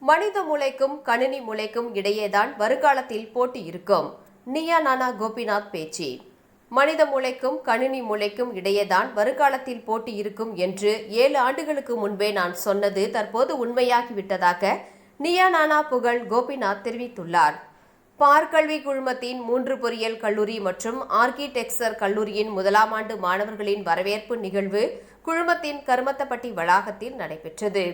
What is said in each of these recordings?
மனித மூளைக்கும் கணினி மூளைக்கும் இடையேதான் வருங்காலத்தில் போட்டி இருக்கும். நியா நானா கோபிநாத் பேச்சு. மனித மூளைக்கும் கணினி மூளைக்கும் இடையேதான் வருங்காலத்தில் போட்டி இருக்கும் என்று 7 ஆண்டுகளுக்கு முன்பே நான் சொன்னது தற்போது உண்மையாகிவிட்டதாக நியா நானா புகழ் கோபிநாத் தெரிவித்துள்ளார். பார்க்கல்வி குழுமத்தின் 3 பொறியியல் கல்லூரி மற்றும் ஆர்கிடெக்சர் கல்லூரியின் முதலாம் ஆண்டு மாணவர்களின் வரவேற்பு நிகழ்வு குழுமத்தின் கருமத்தப்பட்டி வளாகத்தில் நடைபெற்றது.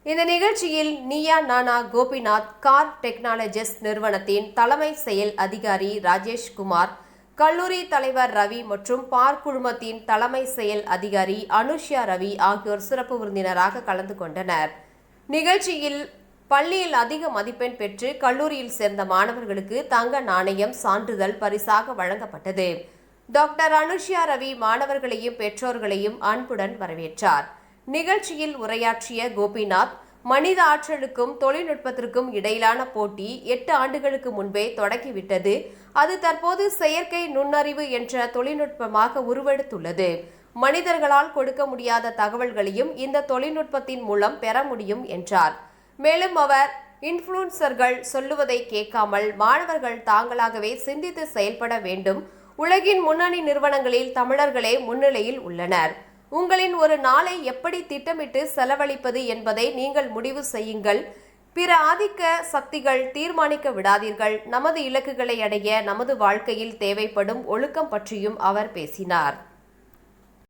இந்த நிகழ்ச்சியில் நியா நானா கோபிநாத் கார் டெக்னாலஜிஸ் நிறுவனத்தின் தலைமை செயல் அதிகாரி ராஜேஷ்குமார், கல்லூரி தலைவர் ரவி மற்றும் பார் குழுமத்தின் தலைமை செயல் அதிகாரி அனுஷ்யா ரவி ஆகியோர் சிறப்பு விருந்தினராக கலந்து கொண்டனர். நிகழ்ச்சியில் பள்ளியில் அதிக மதிப்பெண் பெற்று கல்லூரியில் சேர்ந்த மாணவர்களுக்கு தங்க நாணயம், சான்றிதழ் பரிசாக வழங்கப்பட்டது. டாக்டர் அனுஷ்யா ரவி மாணவர்களையும் பெற்றோர்களையும் அன்புடன் வரவேற்றார். நிகழ்ச்சியில் உரையாற்றிய கோபிநாத், மனித ஆற்றலுக்கும் தொழில்நுட்பத்திற்கும் இடையிலான போட்டி 8 ஆண்டுகளுக்கு முன்பே தொடங்கிவிட்டது. அது தற்போது செயற்கை நுண்ணறிவு என்ற தொழில்நுட்பமாக உருவெடுத்துள்ளது. மனிதர்களால் கொடுக்க முடியாத தகவல்களையும் இந்த தொழில்நுட்பத்தின் மூலம் பெற முடியும் என்றார். மேலும் அவர், இன்ஃப்ளூயன்சர்கள் சொல்லுவதை கேட்காமல் மாணவர்கள் தாங்களாகவே சிந்தித்து செயல்பட வேண்டும். உலகின் முன்னணி நிறுவனங்களில் தமிழர்களே முன்னிலையில் உள்ளனர். உங்களின் ஒரு நாளை எப்படி திட்டமிட்டு செலவழிப்பது என்பதை நீங்கள் முடிவு செய்யுங்கள். பிற ஆதிக்க சக்திகள் தீர்மானிக்க விடாதீர்கள். நமது இலக்குகளை அடைய நமது வாழ்க்கையில் தேவைப்படும் ஒழுக்கம் பற்றியும் அவர் பேசினார்.